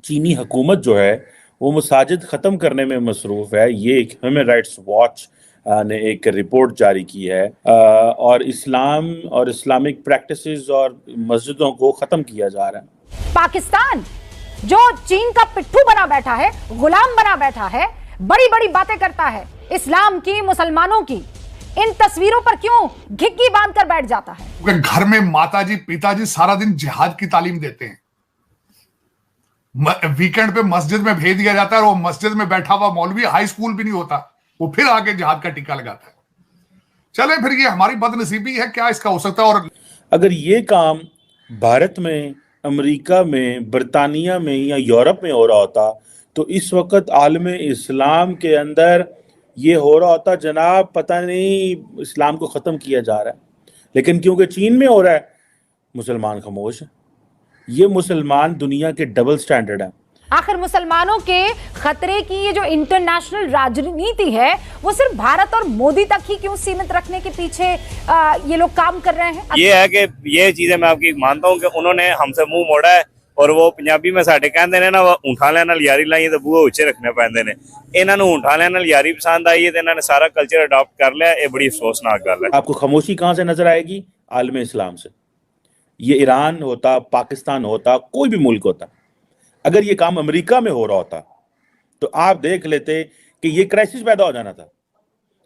چینی حکومت جو ہے وہ مساجد ختم کرنے میں مصروف ہے. یہ ایک ہیومن رائٹس واچ نے ایک رپورٹ جاری کی ہے, اور اسلام اور اسلامک پریکٹسز اور مسجدوں کو ختم کیا جا رہا ہے. پاکستان جو چین کا پٹھو بنا بیٹھا ہے, غلام بنا بیٹھا ہے, بڑی بڑی باتیں کرتا ہے اسلام کی, مسلمانوں کی, ان تصویروں پر کیوں گھگی باندھ کر بیٹھ جاتا ہے؟ کیونکہ گھر میں ماتا جی پتا جی سارا دن جہاد کی تعلیم دیتے ہیں, ویکنڈ پہ مسجد میں بھیج دیا جاتا ہے, اور وہ مسجد میں بیٹھا ہوا مولوی ہائی سکول بھی نہیں ہوتا, وہ پھر آگے جہاد کا ٹکا لگاتا ہے. چلیں پھر یہ ہماری بد نصیبی ہے, کیا اس کا ہو سکتا ہے. اور اگر یہ کام بھارت میں, امریکہ میں, برطانیہ میں یا یورپ میں ہو رہا ہوتا تو اس وقت عالم اسلام کے اندر یہ ہو رہا ہوتا جناب پتہ نہیں اسلام کو ختم کیا جا رہا ہے. لیکن کیونکہ چین میں ہو رہا ہے مسلمان خاموش ہیں. یہ مسلمان دنیا کے ڈبل سٹینڈرڈ ہیں. آخر مسلمانوں کے خطرے کی یہ جو انٹرنیشنل راجنیتی ہے وہ صرف بھارت اور مودی تک ہی کیوں سیمت رکھنے کے پیچھے یہ لوگ کام کر رہے ہیں؟ یہ ہے کہ یہ چیزیں میں آپ کی مانتا ہوں کہ انہوں نے ہم سے منہ موڑا ہے, اور وہ پنجابی میں ساڈے کہندے نے نا وہ اونٹھاں والے نال یاری لائی تے بوہے اچے رکھنے پیندے نے. انہاں نوں اونٹھاں والے نال یاری پسند آئی ہے تے انہاں نے سارا کلچر اڈاپٹ کر لیا. یہ بڑی افسوسناک گل ہے. آپ کو خاموشی کہاں سے نظر آئے گی؟ عالم اسلام سے. یہ ایران ہوتا, پاکستان ہوتا, کوئی بھی ملک ہوتا, اگر یہ کام امریکہ میں ہو رہا ہوتا تو آپ دیکھ لیتے کہ یہ کرائسس پیدا ہو جانا تھا.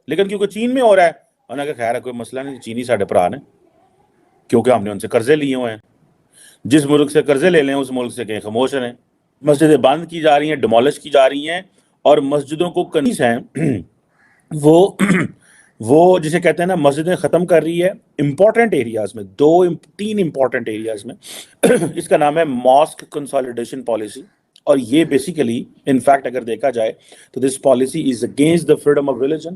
لیکن کیونکہ چین میں ہو رہا ہے, انہوں نے کہا خیر ہے کوئی مسئلہ نہیں, چینی ساڈے بھرا نے, کیونکہ ہم نے ان سے قرضے لیے ہوئے ہیں. جس ملک سے قرضے لے لیں اس ملک سے کہیں خاموش رہیں. مسجدیں بند کی جا رہی ہیں, ڈیمولش کی جا رہی ہیں, اور مسجدوں کو کنیز ہیں وہ جسے کہتے ہیں نا مسجدیں ختم کر رہی ہے امپورٹنٹ ایریاز میں, 3 امپورٹنٹ ایریاز میں. اس کا نام ہے ماسک کنسالیڈیشن پالیسی, اور یہ بیسیکلی انفیکٹ اگر دیکھا جائے تو this policy is against the freedom of religion,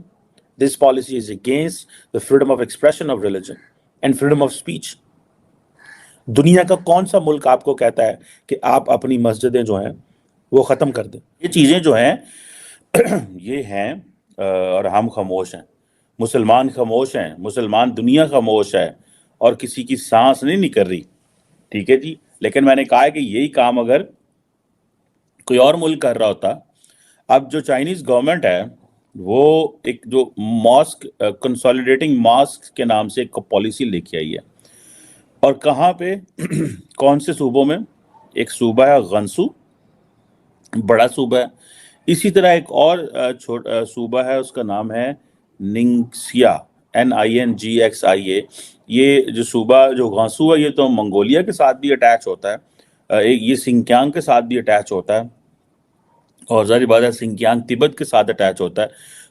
this policy is against the freedom of expression of religion and freedom of speech. دنیا کا کون سا ملک آپ کو کہتا ہے کہ آپ اپنی مسجدیں جو ہیں وہ ختم کر دیں؟ یہ چیزیں جو ہیں یہ ہیں, اور ہم خاموش ہیں. مسلمان خاموش ہیں, مسلمان دنیا خاموش ہے, اور کسی کی سانس نہیں نکل رہی. ٹھیک ہے جی. لیکن میں نے کہا ہے کہ یہی کام اگر کوئی اور ملک کر رہا ہوتا. اب جو چائنیز گورنمنٹ ہے وہ ایک جو ماسک کنسالیڈیٹنگ ماسک کے نام سے ایک پالیسی لے کے آئی ہے, اور کہاں پہ کون سے صوبوں میں؟ ایک صوبہ ہے غنسو, بڑا صوبہ ہے. اسی طرح ایک اور چھوٹا صوبہ ہے, اس کا نام ہے ننگسیا, NINGXIA. یہ جو صوبہ جو غانسو ہے یہ تو منگولیا کے ساتھ بھی اٹیچ ہوتا ہے, یہ سنکیانگ کے ساتھ بھی اٹیچ ہوتا ہے, اور ظاہر بات ہے سنکیانگ تبت کے ساتھ اٹیچ ہوتا ہے.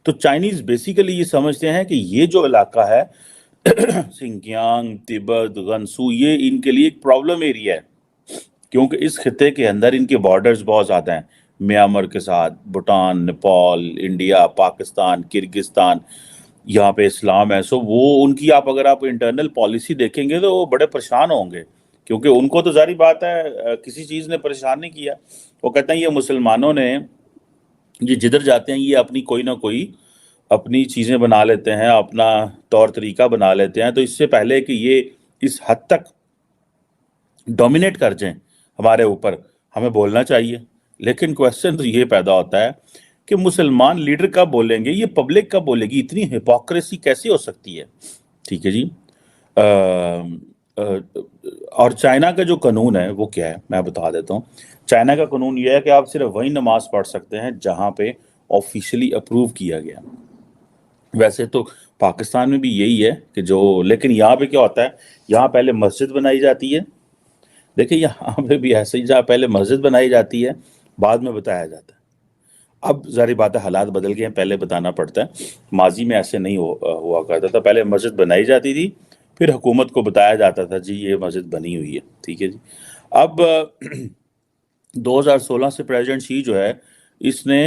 تو چائنیز بیسیکلی یہ سمجھتے ہیں کہ یہ جو علاقہ ہے سنکیانگ, تبت, غنسو, یہ ان کے لیے ایک پرابلم ایریا ہے, کیونکہ اس خطے کے اندر ان کے بارڈرز بہت زیادہ ہیں, میانمار کے ساتھ, بھوٹان, نیپال, انڈیا, پاکستان, کرگستان, یہاں پہ اسلام ہے. سو وہ ان کی اگر آپ انٹرنل پالیسی دیکھیں گے تو وہ بڑے پریشان ہوں گے, کیونکہ ان کو تو ظاہر بات ہے کسی چیز نے پریشان نہیں کیا. وہ کہتے ہیں یہ مسلمانوں نے یہ جدھر جاتے ہیں یہ اپنی کوئی نہ کوئی اپنی چیزیں بنا لیتے ہیں, اپنا طور طریقہ بنا لیتے ہیں. تو اس سے پہلے کہ یہ اس حد تک ڈومینیٹ کر جائیں ہمارے اوپر, ہمیں بولنا چاہیے. لیکن کویسچن تو یہ پیدا ہوتا ہے کہ مسلمان لیڈر کب بولیں گے, یہ پبلک کب بولے گی؟ اتنی ہپوکریسی کیسی ہو سکتی ہے؟ ٹھیک ہے جی. اور چائنا کا جو قانون ہے وہ کیا ہے میں بتا دیتا ہوں. چائنا کا قانون یہ ہے کہ آپ صرف وہی نماز پڑھ سکتے ہیں جہاں پہ آفیشلی اپروو کیا گیا. ویسے تو پاکستان میں بھی یہی ہے کہ لیکن یہاں پہ کیا ہوتا ہے, یہاں پہلے مسجد بنائی جاتی ہے. دیکھیں یہاں پہ بھی ایسے ہی, جہاں پہلے مسجد بنائی جاتی ہے بعد میں بتایا جاتا ہے. اب ظاہر بات ہے حالات بدل گئے ہیں, پہلے بتانا پڑتا ہے. ماضی میں ایسے نہیں ہوا کرتا تھا, پہلے مسجد بنائی جاتی تھی پھر حکومت کو بتایا جاتا تھا جی یہ مسجد بنی ہوئی ہے. ٹھیک ہے جی. اب 2016 سے پریزیڈنٹ شی جو ہے اس نے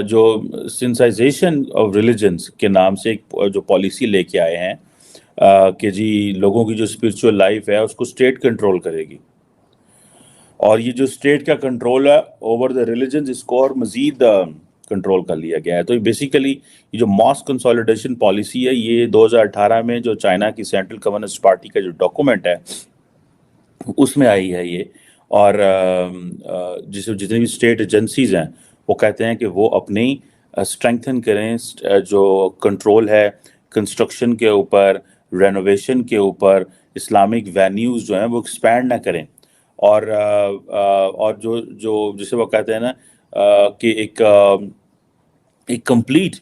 جو سینسائزیشن آف ریلیجنس کے نام سے ایک جو پالیسی لے کے آئے ہیں کہ جی لوگوں کی جو اسپرچول لائف ہے اس کو اسٹیٹ کنٹرول کرے گی, اور یہ جو اسٹیٹ کا کنٹرول ہے اوور دا ریلیجنز اس کو اور مزید کنٹرول کر لیا گیا ہے. تو بیسیکلی یہ جو ماسک کنسالیڈیشن پالیسی ہے یہ 2018 میں جو چائنا کی سینٹرل کمیونسٹ پارٹی کا جو ڈاکومنٹ ہے اس میں آئی ہے یہ, اور جسے جتنی بھی اسٹیٹ ایجنسیز ہیں وہ کہتے ہیں کہ وہ اپنی اسٹرینگتھن کریں جو کنٹرول ہے کنسٹرکشن کے اوپر، رینوویشن کے اوپر، اسلامک وینیوز جو ہیں وہ ایکسپینڈ نہ کریں، اور جو جسے وہ کہتے ہیں نا کہ ایک کمپلیٹ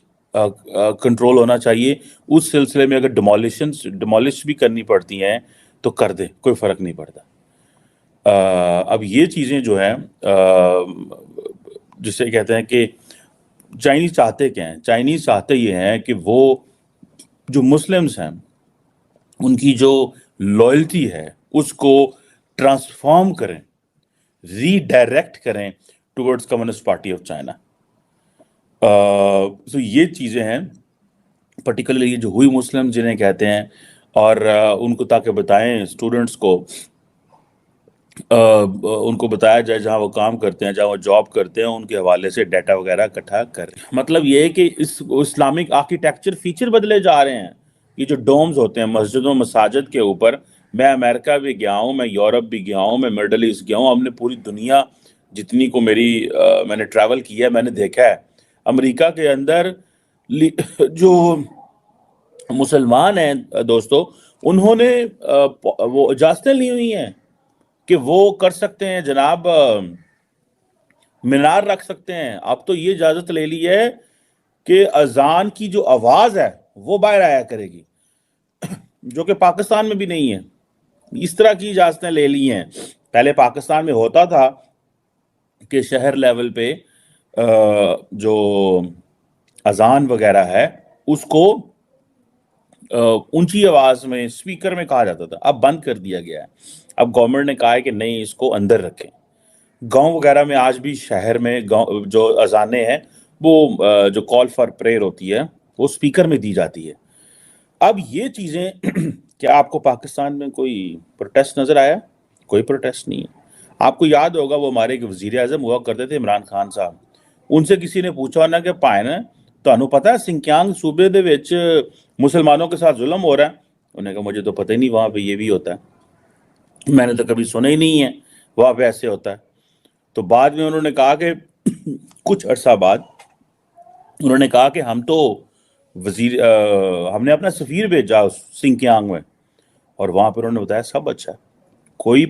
کنٹرول ہونا چاہیے اس سلسلے میں. اگر ڈیمولش بھی کرنی پڑتی ہیں تو کر دیں، کوئی فرق نہیں پڑتا. اب یہ چیزیں جو ہیں جسے کہتے ہیں کہ چائنیز چاہتے کیا ہیں؟ چائنیز چاہتے یہ ہیں کہ وہ جو مسلمز ہیں ان کی جو لائلٹی ہے اس کو ٹرانسفارم کریں، ری ڈائریکٹ کریں towards communist party of China. تو یہ چیزیں ہیں پرٹیکولرلی جو ہوئی مسلم جنہیں کہتے ہیں، اور ان کو تاکہ بتائیں اسٹوڈنٹس کو، ان کو بتایا جائے جہاں وہ کام کرتے ہیں، جہاں وہ جاب کرتے ہیں، ان کے حوالے سے ڈیٹا وغیرہ اکٹھا کریں. مطلب یہ ہے کہ اسلامک آرکیٹیکچر فیچر بدلے جا رہے ہیں. یہ جو ڈومز ہوتے ہیں مسجدوں مساجد کے اوپر، میں امریکہ بھی گیا ہوں، میں یورپ بھی گیا ہوں، میں مڈل ایسٹ گیا ہوں، ہم نے پوری دنیا جتنی کو میں نے ٹریول کیا ہے میں نے دیکھا ہے. امریکہ کے اندر جو مسلمان ہیں دوستو، انہوں نے وہ اجازتیں لی ہوئی ہیں کہ وہ کر سکتے ہیں جناب، مینار رکھ سکتے ہیں. اب تو یہ اجازت لے لی ہے کہ اذان کی جو آواز ہے وہ باہر آیا کرے گی، جو کہ پاکستان میں بھی نہیں ہے. اس طرح کی اجازتیں لے لی ہیں. پہلے پاکستان میں ہوتا تھا کہ شہر لیول پہ جو اذان وغیرہ ہے اس کو اونچی آواز میں اسپیکر میں کہا جاتا تھا، اب بند کر دیا گیا ہے. اب گورنمنٹ نے کہا ہے کہ نہیں، اس کو اندر رکھیں. گاؤں وغیرہ میں آج بھی شہر میں جو اذانیں ہیں وہ جو کال فار پریئر ہوتی ہے وہ اسپیکر میں دی جاتی ہے. اب یہ چیزیں کیا آپ کو پاکستان میں کوئی پروٹیسٹ نظر آیا؟ کوئی پروٹیسٹ نہیں ہے. آپ کو یاد ہوگا وہ ہمارے ایک وزیر اعظم ہوا کرتے تھے عمران خان صاحب، ان سے کسی نے پوچھا ہونا کہ پائے نا تانوں پتہ ہے سنکیانگ صوبے دے وچ مسلمانوں کے ساتھ ظلم ہو رہا ہے؟ انہوں نے کہا مجھے تو پتہ ہی نہیں وہاں پہ یہ بھی ہوتا ہے، میں نے تو کبھی سنا ہی نہیں ہے وہاں پہ ایسے ہوتا ہے. تو بعد میں انہوں نے کہا کہ کچھ عرصہ بعد انہوں نے کہا کہ ہم نے اپنا سفیر بھیجا سنکیانگ میں، اور وہاں پہ انہوں نے بتایا سب اچھا ہے، کوئی